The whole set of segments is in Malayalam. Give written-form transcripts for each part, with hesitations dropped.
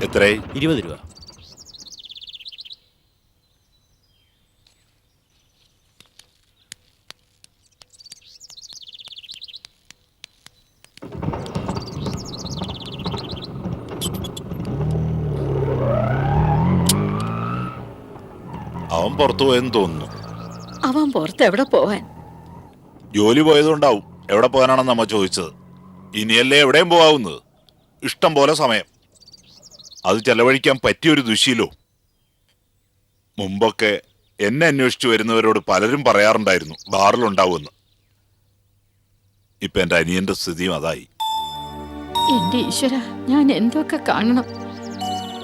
എത്രയായി? 20 രൂപ. അവൻ പുറത്തു പോയെന്ന് തോന്നുന്നു. അവൻ പുറത്ത് എവിടെ പോവാൻ? ജോലി പോയതുകൊണ്ടാവും. എവിടെ പോകാനാണെന്ന് അമ്മ ചോദിച്ചത്. ഇനിയല്ലേ എവിടെയും പോകാവുന്നത്. ഇഷ്ടം പോലെ സമയം. അത് ചെലവഴിക്കാൻ പറ്റിയൊരു ദുശീലോ. മുമ്പൊക്കെ എന്നെ അന്വേഷിച്ചു വരുന്നവരോട് പലരും പറയാറുണ്ടായിരുന്നു ബാറിലുണ്ടാവുമെന്ന്. ഇപ്പൊ എന്റെ അനിയന്റെ സ്ഥിതിയും അതായി. എന്റെ ഈശ്വര, ഞാൻ എന്തൊക്കെ കാണണം.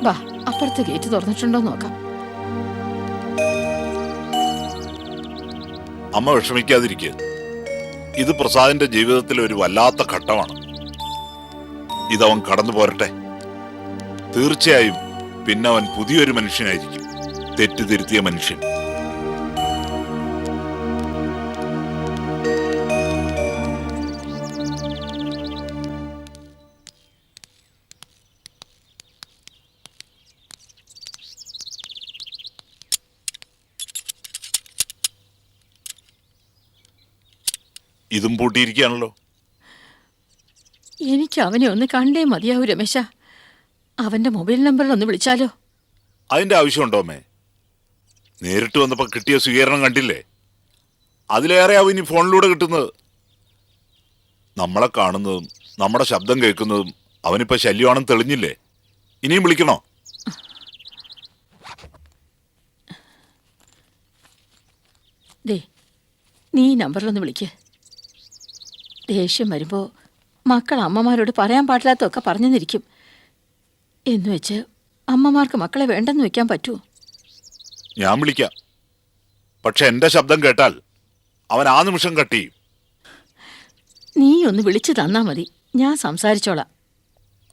വാ, അപ്പുറത്തെ ഗേറ്റ് തുറന്നിട്ടുണ്ടോ നോക്കാം. അമ്മ വിഷമിക്കാതിരിക്കുക. ഇത് പ്രസാദിന്റെ ജീവിതത്തിലെ ഒരു വല്ലാത്ത ഘട്ടമാണ്. ഇതവൻ കടന്നു പോരട്ടെ. തീർച്ചയായും പിന്നെ അവൻ പുതിയൊരു മനുഷ്യനായിരിക്കും. തെറ്റുതിരുത്തിയ മനുഷ്യൻ. ഇതും പൂട്ടിയിരിക്കുകയാണല്ലോ. എനിക്ക് അവനെ ഒന്ന് കണ്ടേ മതിയാവൂ രമേശ. അവന്റെ മൊബൈൽ നമ്പറിൽ ഒന്ന് വിളിച്ചാലോ? അതിന്റെ ആവശ്യമുണ്ടോ അമ്മേ? നേരിട്ട് വന്നപ്പോ കിട്ടിയ സ്വീകരണം കണ്ടില്ലേ? അതിലേറെയാവും ഇനി ഫോണിലൂടെ കിട്ടുന്നത്. നമ്മളെ കാണുന്നതും നമ്മുടെ ശബ്ദം കേൾക്കുന്നതും അവനിപ്പോ ശല്യമാണെന്ന് തെളിഞ്ഞില്ലേ? ഇനിയും വിളിക്കണോ? ദേ, നീ ഈ നമ്പറിലൊന്ന് വിളിക്ക്. ദേഷ്യം വരുമ്പോ മക്കൾ അമ്മമാരോട് പറയാൻ പാടില്ലാത്തൊക്കെ പറഞ്ഞെന്നിരിക്കും. എന്നുവെച്ച് അമ്മമാർക്ക് മക്കളെ വേണ്ടെന്ന് വെക്കാൻ പറ്റുമോ? ഞാൻ വിളിക്കാം. പക്ഷെ എന്റെ ശബ്ദം കേട്ടാൽ അവൻ ആ നിമിഷം കട്ട് ചെയ്യും. നീ ഒന്ന് വിളിച്ചു തന്നാ മതി, ഞാൻ സംസാരിച്ചോളാം.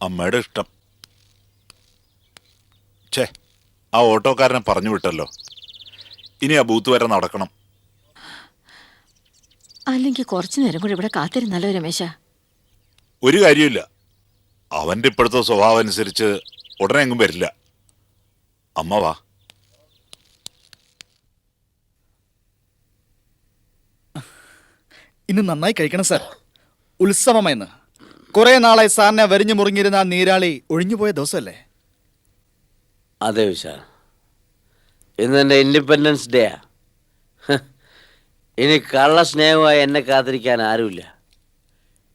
അമ്മയുടെ ഇഷ്ടം. ഛേ, ആ ഓട്ടോക്കാരനെ പറഞ്ഞു വിട്ടല്ലോ. ഇനി ആ ബൂത്ത് വരെ നടക്കണം. അല്ലെങ്കിൽ കുറച്ചു നേരം കൂടി ഇവിടെ കാത്തിരുന്നല്ലോ രമേശ. ഒരു കാര്യമില്ല. അവന്റെ ഇപ്പോഴത്തെ സ്വഭാവം അനുസരിച്ച് ഉടനെ എങ്ങും വരില്ല. അമ്മ വാ. ഇന്ന് നന്നായി കഴിക്കണം സാർ. ഉത്സവമെന്ന് കുറെ നാളായി സാറിനെ വരിഞ്ഞു മുറിഞ്ഞിരുന്ന ആ നീരാളി ഒഴിഞ്ഞുപോയ ദിവസമല്ലേ? അതെ വിശാൽ, ഇന്ന് എൻ്റെ ഇൻഡിപെൻഡൻസ് ഡേയാ. ഇനി കള്ള സ്നേഹമായി എന്നെ കാത്തിരിക്കാൻ ആരുമില്ല.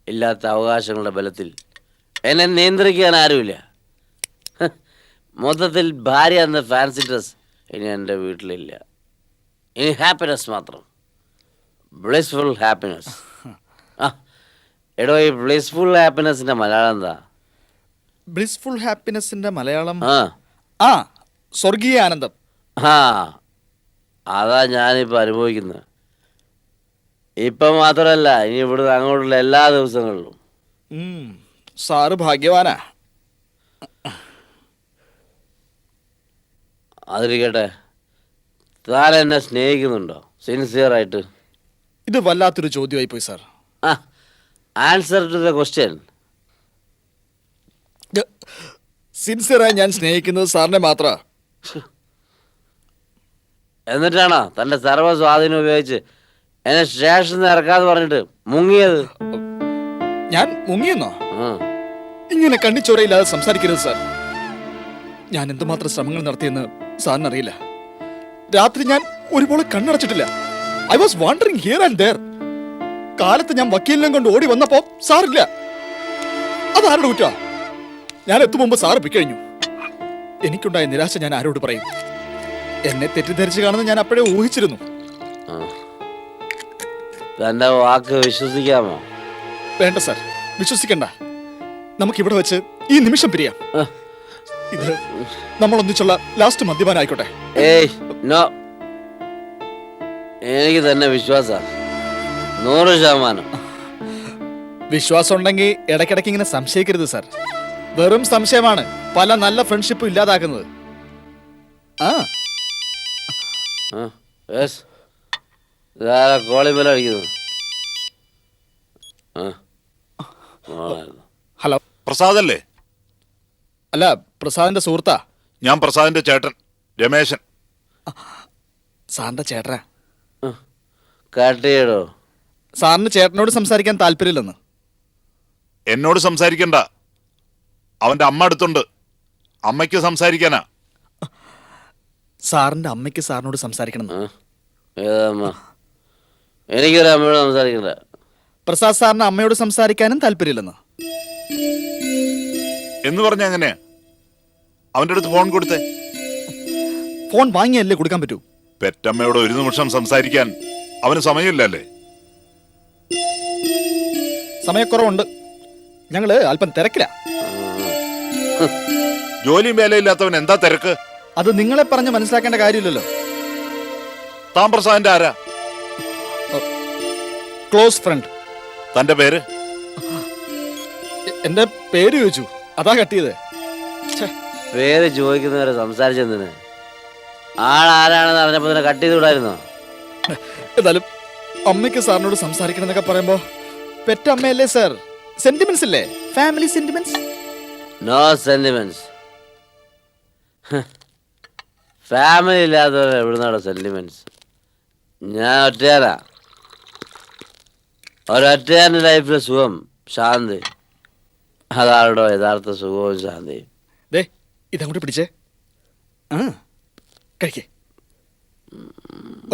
ഇല്ലാത്ത അവകാശങ്ങളുടെ ബലത്തിൽ എന്നെ നിയന്ത്രിക്കാൻ ആരുമില്ല. മൊത്തത്തിൽ ഭാര്യ എന്ന ഫാൻസി ഡ്രസ് ഇനി എൻ്റെ വീട്ടിലില്ല. ഇനി ഹാപ്പിനെസ് മാത്രം. Blissful happiness. എടോ, ഈ ബ്ലിസ്ഫുൾ ഹാപ്പിനെസിൻ്റെ മലയാളം എന്താ? ബ്ലിസ്ഫുൾ ഹാപ്പിനെസിന്റെ മലയാളം ആ സ്വർഗീയ ആനന്ദം. ആ അതാ ഞാനിപ്പോൾ അനുഭവിക്കുന്നത്. ഇപ്പം മാത്രമല്ല, ഇനി ഇവിടുന്ന് അങ്ങോട്ടുള്ള എല്ലാ ദിവസങ്ങളിലും. സാറ് ഭാഗ്യവാനാ. അതിരിക്കട്ടെ, താൻ എന്നെ സ്നേഹിക്കുന്നുണ്ടോ സിൻസിയറായിട്ട്? ഇത് വല്ലാത്തൊരു ചോദ്യമായി പോയി sir. Answer to the question. സിൻസിയറായി ഞാൻ സ്നേഹിക്കുന്നത് സാറിനെ മാത്ര. എന്നിട്ടാണോ തൻ്റെ സർവ്വ സ്വാധീനം ഉപയോഗിച്ച് എന്നെ സ്റ്റേഷനിൽ നിന്ന് ഇറക്കാന്ന് പറഞ്ഞിട്ട് മുങ്ങിയത്? ഞാൻ മുങ്ങിയെന്നോ? ഇങ്ങനെ കണ്ണിച്ചോരയില്ലാതെ സംസാരിക്കരുത് സാർ. ഞാൻ എന്തുമാത്രം ശ്രമങ്ങൾ നടത്തിയെന്ന് സാറിനറിയില്ല. രാത്രി ഞാൻ ഒരുപോലെ കണ്ണടച്ചിട്ടില്ല. I was wandering here and there. കാലത്ത് ഞാൻ വക്കീലിനെ കൊണ്ട് ഓടി വന്നപ്പോ സാറില്ല. അതാരുടെ കുറ്റാ? ഞാൻ എത്തും മുമ്പ് സാറ് പിക്കഴിഞ്ഞു. എനിക്കുണ്ടായ നിരാശ ഞാൻ ആരോട് പറയും? എന്നെ തെറ്റിദ്ധരിച്ച് കാണുന്നത് ഞാൻ അപ്പോഴേ ഊഹിച്ചിരുന്നു. തന്റെ വാക്ക് വിശ്വസിക്കാമോ? വേണ്ട സാർ, വിശ്വസിക്കണ്ട. നമുക്കിവിടെ വെച്ച് ഈ നിമിഷം പിരിയാം. ഇത് നമ്മൾ ഒന്നിച്ചുള്ള ലാസ്റ്റ് മദ്യപാനം ആയിക്കോട്ടെ. ഏയ് നോ, എനിക്ക് തന്നെ വിശ്വാസം 100%. വിശ്വാസം ഉണ്ടെങ്കിൽ ഇടയ്ക്കിടയ്ക്ക് ഇങ്ങനെ സംശയിക്കരുത് സാർ. വെറും സംശയമാണ് പല നല്ല ഫ്രണ്ട്ഷിപ്പും ഇല്ലാതാക്കുന്നത്. കോളിംഗ് ബെൽ അടിക്കുന്നു. ഹലോ, പ്രസാദല്ലേ? അല്ല, പ്രസാദിന്റെ സുഹൃത്താ. ഞാൻ പ്രസാദിന്റെ ചേട്ടൻ രമേശൻ. സാറിന്റെ ചേട്ടനാ. കട്ട് ചെയ്യടോ. സാറിന് ചേട്ടനോട് സംസാരിക്കാൻ താല്പര്യമില്ലെന്ന്. എന്നോട് സംസാരിക്കണ്ട, അവന്റെ അമ്മ അടുത്തുണ്ട്. അമ്മയ്ക്ക് സംസാരിക്കാനാ. സാറിന്റെ അമ്മയ്ക്ക് സാറിനോട് സംസാരിക്കണം. ഏതമ്മ? എനിക്കൊരു അമ്മയോട് സംസാരിക്കണ്ട. പ്രസാദ് സാറിന് അമ്മയോട് സംസാരിക്കാനും താല്പര്യമില്ലെന്ന്. എന്ന് പറഞ്ഞ എങ്ങനെയാ? അവന്റെ അടുത്ത് ഫോൺ കൊടുത്തേ. ഫോൺ വാങ്ങിയല്ലേ കൊടുക്കാൻ പറ്റൂ. പെറ്റമ്മയോട് ഒരു നിമിഷം സംസാരിക്കാൻ അവന് സമയമില്ലല്ലേ? സമയക്കുറവുണ്ട്. ഞങ്ങള് അല്പം തിരക്കില്ല. ജോലിയും വേലയില്ലാത്തവൻ എന്താ തിരക്ക്? അത് നിങ്ങളെ പറഞ്ഞ് മനസ്സിലാക്കേണ്ട കാര്യമില്ലല്ലോ. താൻ പ്രസാദിന്റെ ആരാ? Close friend. തന്റെ പേര്? എന്റെ പേര് ചോദിച്ചു, അതാ കട്ട് ചെയ്തേ. പേര് ചോദിക്കുന്നവരെ സംസാരിച്ചെന്തിന്? ആളാരാണെന്ന് അറിഞ്ഞപ്പോ തന്നെ കട്ട് ചെയ്ത് വിടായിരുന്നോ? എന്നാലും അമ്മയ്ക്ക് സാറിനോട് സംസാരിക്കണം എന്നൊക്കെ പറയുമ്പോ പെറ്റമ്മയല്ലേ സാർ. സെന്റിമെന്റ്സ് ഇല്ലേ? Family sentiments. No sentiments. Family ഇല്ലാത്തവരെ എവിടുന്നാണോ സെന്റിമെന്റ്സ്? ഞാൻ ഒറ്റയാനാ. ഒരൊറ്റയാൻ്റെ ലൈഫിലെ സുഖം, ശാന്തി. അതാണോ യഥാർത്ഥ സുഖവും ശാന്തിയും. ദേ ഇതങ്ങോട്ട് പിടിച്ചേ. ആ കഴിക്കേ.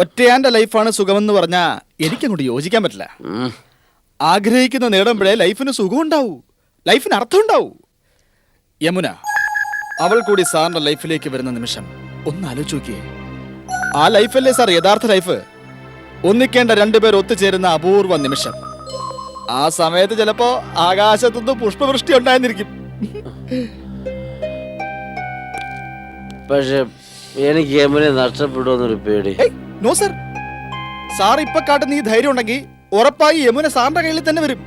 ഒറ്റയാന്റെ ലൈഫാണ് സുഖമെന്ന് പറഞ്ഞാ എനിക്കങ്ങോട്ട് യോജിക്കാൻ പറ്റില്ല. ആഗ്രഹിക്കുന്ന നേടുമ്പോഴേ ലൈഫിന് സുഖം ഉണ്ടാവൂ, ലൈഫിന് അർത്ഥം ഉണ്ടാവൂ. യമുന, അവൾ കൂടി സാറിന്റെ ലൈഫിലേക്ക് വരുന്ന നിമിഷം ഒന്ന് ആലോചിച്ച് നോക്കിയേ. ആ ലൈഫല്ലേ സാർ യഥാർത്ഥ ലൈഫ്. ഒന്നിക്കേണ്ട രണ്ടുപേർ ഒത്തുചേരുന്ന അപൂർവ നിമിഷം. ആ സമയത്ത് ചിലപ്പോ ആകാശത്തുനിന്ന് പുഷ്പവൃഷ്ടി ഉണ്ടായിരുന്നിരിക്കും. പക്ഷെ എനിക്ക് യമുനെ നഷ്ടപ്പെടുമെന്നൊരു പേടി. No sir. സാർ ഇപ്പൊ കാട്ടുന്ന ഈ ധൈര്യം ഉണ്ടെങ്കിൽ ഉറപ്പായി യമുന സാറിന്റെ കയ്യിൽ തന്നെ വരും.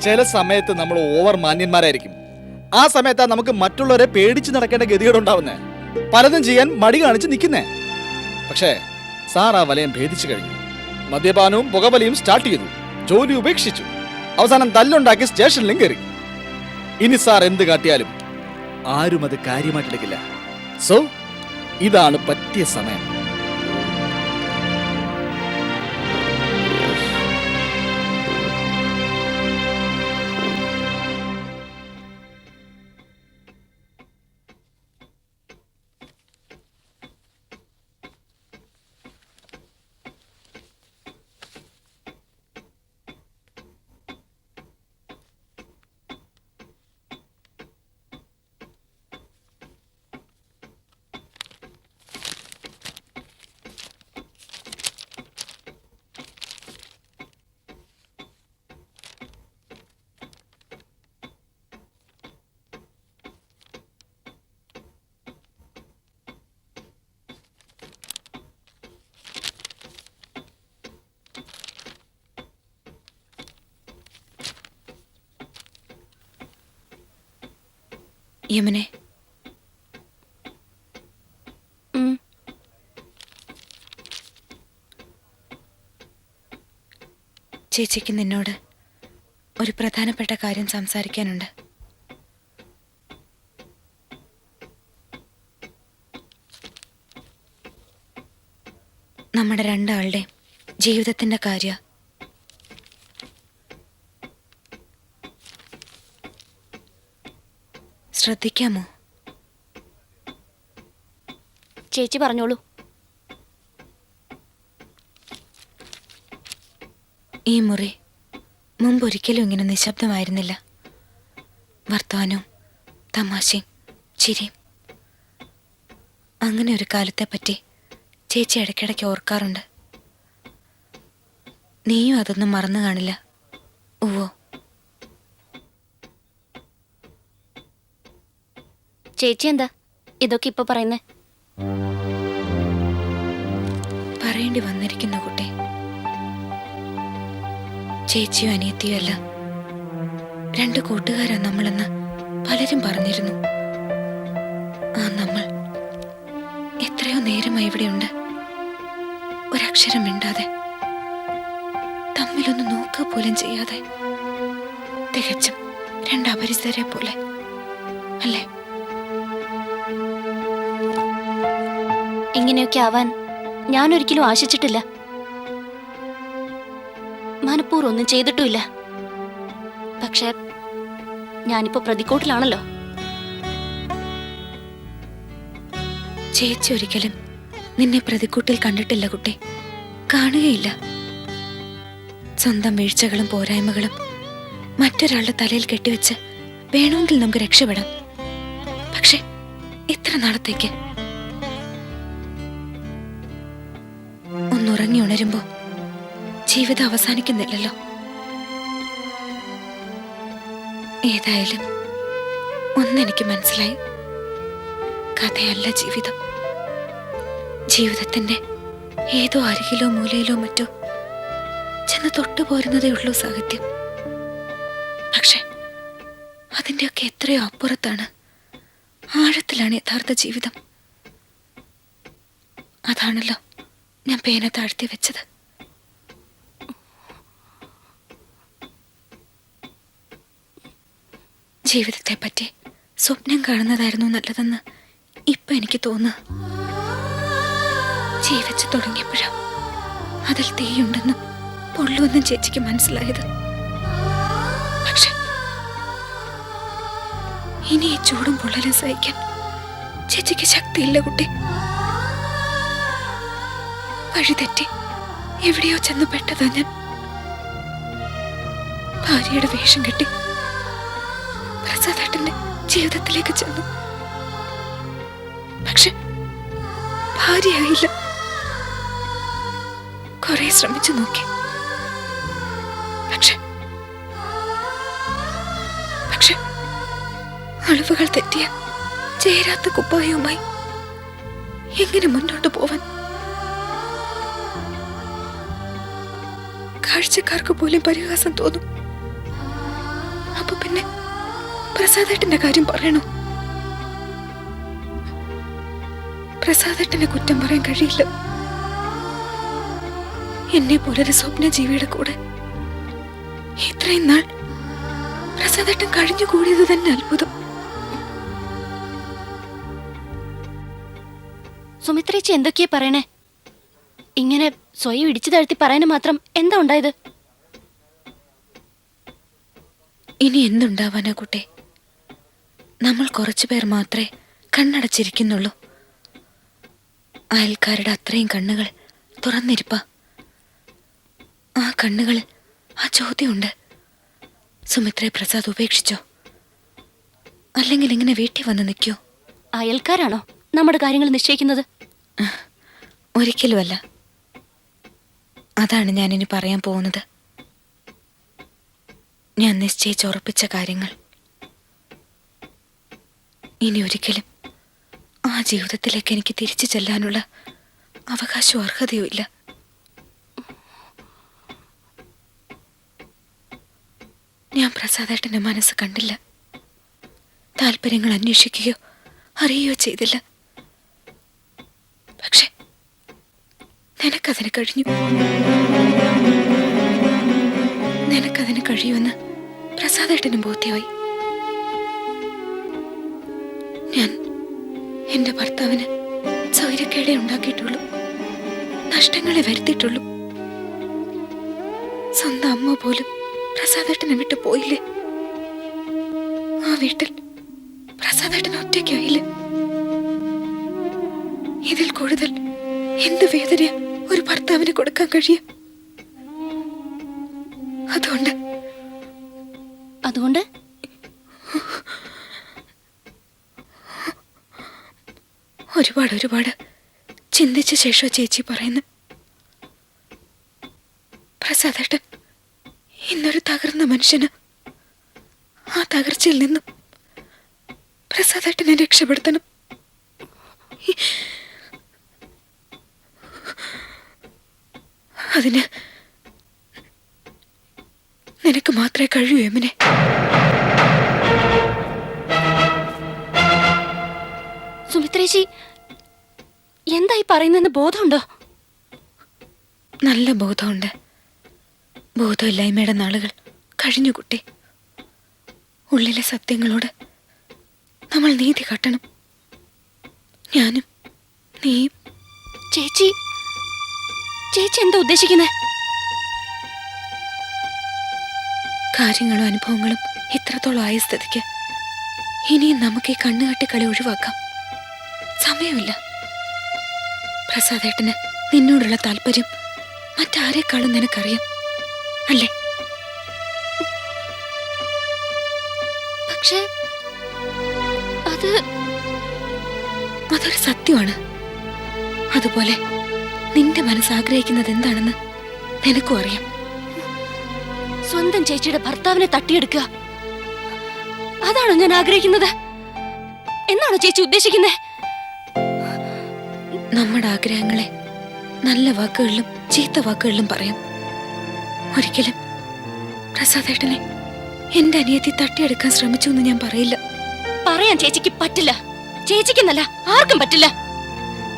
ചില സമയത്ത് നമ്മൾ ഓവർ മാന്യന്മാരായിരിക്കും. ആ സമയത്താ നമുക്ക് മറ്റുള്ളവരെ പേടിച്ച് നടക്കേണ്ട ഗതികേടുണ്ടാവുന്നേ. പലതും ചെയ്യാൻ മടി കാണിച്ച് നിൽക്കുന്നേ. പക്ഷേ സാർ ആ വലയം ഭേദിച്ചു കഴിഞ്ഞു. മദ്യപാനവും പുകവലിയും സ്റ്റാർട്ട് ചെയ്തു. ജോലി ഉപേക്ഷിച്ചു. അവസാനം തല്ലുണ്ടാക്കി സ്റ്റേഷനിലും കയറി. ഇനി സാർ എന്ത് കാട്ടിയാലും ആരും അത് കാര്യമായിട്ടെടുക്കില്ല. സോ ഇതാണ് പറ്റിയ സമയം. യമുനെ, ചേച്ചിക്ക് നിന്നോട് ഒരു പ്രധാനപ്പെട്ട കാര്യം സംസാരിക്കാനുണ്ട്. നമ്മുടെ രണ്ടാളുടെയും ജീവിതത്തിന്റെ കാര്യം. ശ്രദ്ധിക്കാമോ? ചേച്ചി പറഞ്ഞോളൂ. ഈ മുറി മുമ്പൊരിക്കലും ഇങ്ങനെ നിശബ്ദമായിരുന്നില്ല. വർത്തമാനവും തമാശയും ചിരിയും. അങ്ങനെ ഒരു കാലത്തെ പറ്റി ചേച്ചി ഇടയ്ക്കിടയ്ക്ക് ഓർക്കാറുണ്ട്. നീയും അതൊന്നും മറന്നു കാണില്ല. ഓ, ചേച്ചി എന്താ ഇതൊക്കെ ഇപ്പൊ പറയുന്നേ? പറയേണ്ടി വന്നിരിക്കുന്നു കുട്ടി. ചേച്ചിയും അനിയത്തിയും അല്ല, രണ്ട് കൂട്ടുകാരാ നമ്മളെന്ന് പലരും പറഞ്ഞിരുന്നു. ആ നമ്മൾ എത്രയോ നേരമായി ഇവിടെയുണ്ട്. ഒരക്ഷരം മിണ്ടാതെ, തമ്മിലൊന്ന് നോക്കുക പോലും ചെയ്യാതെ, തികച്ചും രണ്ടപരിചിതരെ പോലെ. അല്ലേ? ഇങ്ങനെയൊക്കെ ആവാൻ ഞാൻ ഒരിക്കലും ആശിച്ചിട്ടില്ല. മനഃപൂർവ്വം ഒന്നും ചെയ്തിട്ടുമില്ല. പക്ഷെ ഞാനിപ്പോ പ്രതിക്കൂട്ടിലാണല്ലോ. ചേച്ചി ഒരിക്കലും നിന്നെ പ്രതിക്കൂട്ടിൽ കണ്ടിട്ടില്ല കുട്ടി, കാണുകയില്ല. സ്വന്തം വീഴ്ചകളും പോരായ്മകളും മറ്റൊരാളുടെ തലയിൽ കെട്ടിവെച്ച് വേണമെങ്കിൽ നമുക്ക് രക്ഷപ്പെടാം. പക്ഷെ എത്ര നാളത്തേക്ക്? ഒന്നുറങ്ങി ഉണരുമ്പോ ജീവിതം അവസാനിക്കുന്നില്ലല്ലോ. ഏതായാലും ഒന്നെനിക്ക് മനസ്സിലായി, കഥയല്ല ജീവിതം. ജീവിതത്തിന്റെ ഏതോ അരികിലോ മൂലയിലോ മറ്റോ ചെന്ന് തൊട്ടുപോരുന്നതേ ഉള്ളൂ സാഹിത്യം. പക്ഷെ അതിൻ്റെയൊക്കെ എത്രയോ അപ്പുറത്താണ്, ആഴത്തിലാണ് യഥാർത്ഥ ജീവിതം. അതാണല്ലോ ഞാൻ പേന താഴ്ത്തി വെച്ചത്. ജീവിതത്തെ പറ്റി സ്വപ്നം കാണുന്നതായിരുന്നു നല്ലതെന്ന് ഇപ്പൊ എനിക്ക് തോന്നുന്നു. ജീവിച്ചു തുടങ്ങിയപ്പോഴാ അതിൽ തീയുണ്ടെന്നും പൊള്ളുവെന്നും ചേച്ചിക്ക് മനസ്സിലായത്. പക്ഷെ ഇനി ഈ ചൂടും പൊള്ളലും സഹിക്കാൻ ചേച്ചിക്ക് ശക്തിയില്ല കുട്ടി. വഴിതെറ്റി എവിടെയോ ചെന്ന് പെട്ടതാ ഞാൻ. ഭാര്യയുടെ വേഷം കെട്ടി പ്രസാദേട്ടന്റെ ജീവിതത്തിലേക്ക് ചെന്നു. പക്ഷെ ഭാര്യയായില്ല. കുറെ ശ്രമിച്ചു നോക്കി. പക്ഷെ അളവുകൾ തെറ്റിയ ചേരാത്ത കുപ്പായവുമായി എങ്ങനെ മുന്നോട്ട് പോവാൻ? കാഴ്ചക്കാർക്ക് പോലും പരിഹാസം തോന്നും. അപ്പൊ പിന്നെ പ്രസാദേട്ടന്റെ കാര്യം പറയണോ? പ്രസാദേട്ടനെ കുറ്റം പറയാൻ കഴിയില്ല. എന്നെ പോലൊരു സ്വപ്ന ജീവിയുടെ കൂടെ ഇത്രയും നാൾ പ്രസാദേട്ടൻ കഴിഞ്ഞുകൂടിയത് തന്നെ അത്ഭുതം. സുമിത്രേച്ചി എന്തൊക്കെയാ പറയണേ? ഇങ്ങനെ സ്വയം ഇടിച്ചു താഴ്ത്തി പറയാനും മാത്രം എന്താ ഉണ്ടായത്? ഇനി എന്തുണ്ടാവാനാ കുട്ടി? നമ്മൾ കുറച്ചു പേർ മാത്രമേ കണ്ണടച്ചിരിക്കുന്നുള്ളൂ. അയൽക്കാരുടെ അത്രയും കണ്ണുകൾ തുറന്നിരിപ്പ. ആ കണ്ണുകളിൽ ആ ചോദ്യമുണ്ട്: സുമിത്രയെ പ്രസാദ് ഉപേക്ഷിച്ചോ? അല്ലെങ്കിൽ ഇങ്ങനെ വീട്ടിൽ വന്ന് നിൽക്കോ? അയൽക്കാരാണോ നമ്മുടെ കാര്യങ്ങൾ നിശ്ചയിക്കുന്നത്? ഒരിക്കലുമല്ല. അതാണ് ഞാനിനി പറയാൻ പോകുന്നത്. ഞാൻ നിശ്ചയിച്ചുറപ്പിച്ച കാര്യങ്ങൾ. ഇനി ഒരിക്കലും ആ ജീവിതത്തിലേക്ക് എനിക്ക് തിരിച്ചു ചെല്ലാനുള്ള അവകാശവും അർഹതയും ഇല്ല. ഞാൻ പ്രസാദേട്ടന്റെ മനസ്സ് കണ്ടില്ല. താല്പര്യങ്ങൾ അന്വേഷിക്കുകയോ അറിയുകയോ ചെയ്തില്ല. പക്ഷെ നിനക്കതിന് കഴിഞ്ഞു. നിനക്കതിന് കഴിയുമെന്ന് പ്രസാദേട്ടനും ബോധ്യമായി. ഞാൻ എന്റെ ഭർത്താവിന് സൗര്യക്കേടേ ഉണ്ടാക്കിയിട്ടുള്ളൂ, നഷ്ടങ്ങളെ വരുത്തിയിട്ടുള്ളൂ. സ്വന്തം അമ്മ പോലും പ്രസാദേട്ടനെ വിട്ടു പോയില്ലേ? ആ വീട്ടിൽ പ്രസാദേട്ടൻ ഒറ്റയ്ക്കായില്ലേ? ഇതിൽ കൂടുതൽ എന്ത് വേദന ഒരു ഭർത്താവിന് കൊടുക്കാൻ കഴിയും? അതുകൊണ്ട് ഒരുപാട് ചിന്തിച്ച ശേഷം ചേച്ചി പറയുന്നു. പ്രസാദേട്ടൻ ഇന്നൊരു തകർന്ന മനുഷ്യന്. ആ തകർച്ചയിൽ നിന്നും പ്രസാദേട്ടനെ രക്ഷപ്പെടുത്തണം. അതിന് നിനക്ക് മാത്രമേ കഴിയൂ എമിനെ. സുമിത്രേച്ചി എന്തായി പറയുന്നെന്ന് ബോധമുണ്ടോ? നല്ല ബോധമുണ്ട്. ബോധമില്ലായ്മയുടെ നാളുകൾ കഴിഞ്ഞു കുട്ടി. ഉള്ളിലെ സത്യങ്ങളോട് നമ്മൾ നീതി കാട്ടണം. ഞാനും നീയും. ചേച്ചി ചേച്ചി എന്താ ഉദ്ദേശിക്കുന്നേ? കാര്യങ്ങളും അനുഭവങ്ങളും ഇത്രത്തോളം ആയ സ്ഥിതിക്ക് ഇനിയും നമുക്ക് ഈ കണ്ണുകെട്ടിക്കളി ഒഴിവാക്കാം. സമയമില്ല. പ്രസാദേട്ടന് നിന്നോടുള്ള താല്പര്യം മറ്റാരെക്കാളും നിനക്കറിയാം അല്ലേ? പക്ഷേ അതൊരു സത്യമാണ്. അതുപോലെ നിന്റെ മനസ്സ് ആഗ്രഹിക്കുന്നത് എന്താണെന്ന് നിനക്കും അറിയാം. സ്വന്തം ചേച്ചിയുടെ ഭർത്താവിനെ തട്ടിയെടുക്കുക, അതാണോ ഞാൻ ആഗ്രഹിക്കുന്നത്? എന്നാണോ ചേച്ചി ഉദ്ദേശിക്കുന്നത്? നമ്മുടെ ആഗ്രഹങ്ങളെ നല്ല വാക്കുകളിലും ചീത്ത വാക്കുകളിലും പറയാം. ഒരിക്കലും പ്രസാദേട്ടനെ എന്റെ അനിയത്തി തട്ടിയെടുക്കാൻ ശ്രമിച്ചു എന്ന് ഞാൻ പറയില്ല. പറയാൻ ചേച്ചിക്ക് പറ്റില്ല. ചേച്ചിക്കെന്നല്ല, ആർക്കും പറ്റില്ല.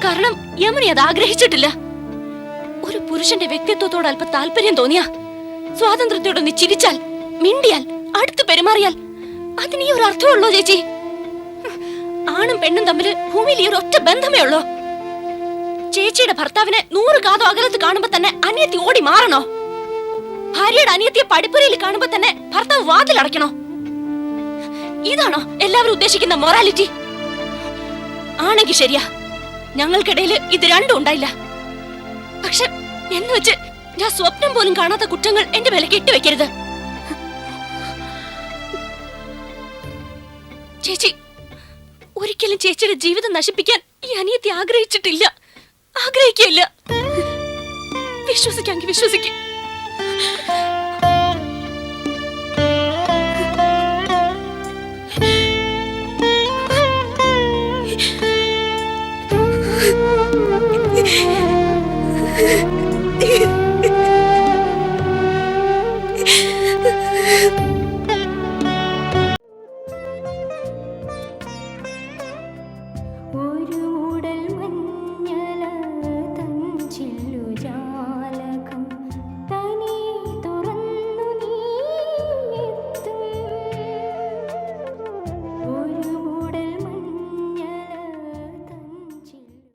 കാരണം യമുനി അത് ആഗ്രഹിച്ചിട്ടില്ല. ഒരു പുരുഷന്റെ വ്യക്തിത്വത്തോട് അല്പം താല്പര്യം തോന്നിയ, സ്വാതന്ത്ര്യത്തോടൊന്ന് ചിരിച്ചാൽ, മിണ്ടിയാൽ, അടുത്ത് പെരുമാറിയാൽ അതിന് ഈ ഒരു അർത്ഥമുള്ളൂ ചേച്ചി? ആണും പെണ്ണും തമ്മിൽ ഭൂമിയിൽ ഈ ഒരു ഒറ്റ ബന്ധമേ ഉള്ളൂ. ചേച്ചിയുടെ ഭർത്താവിനെ 100 കാതോ അകലത്ത് കാണുമ്പോ തന്നെ അനിയത്തി ഓടി മാറണോ? ഭാര്യയുടെ അനിയത്തിയെ പടിപ്പുരയിൽ കാണുമ്പോ തന്നെ ഭർത്താവ് വാതിലടയ്ക്കണോ? ഇതാണോ എല്ലാവരും ഉദ്ദേശിക്കുന്ന മൊറാലിറ്റി? ആണെങ്കിൽ ശരിയാ, ഞങ്ങൾക്കിടയിൽ ഇത് രണ്ടും ഉണ്ടായില്ല. പക്ഷെ എന്ന് വെച്ച് ഞാൻ സ്വപ്നം പോലും കാണാത്ത കുറ്റങ്ങൾ എന്റെ മേലെ കെട്ടിവെക്കരുത്. ചേച്ചി ഒരിക്കലും ചേച്ചിയുടെ ജീവിതം നശിപ്പിക്കാൻ ഈ അനിയത്തി ആഗ്രഹിച്ചിട്ടില്ല, ആഗ്രഹിക്കില്ല. വിശ്വസിക്കാമെങ്കിൽ വിശ്വസിക്കും. Ha ha ha.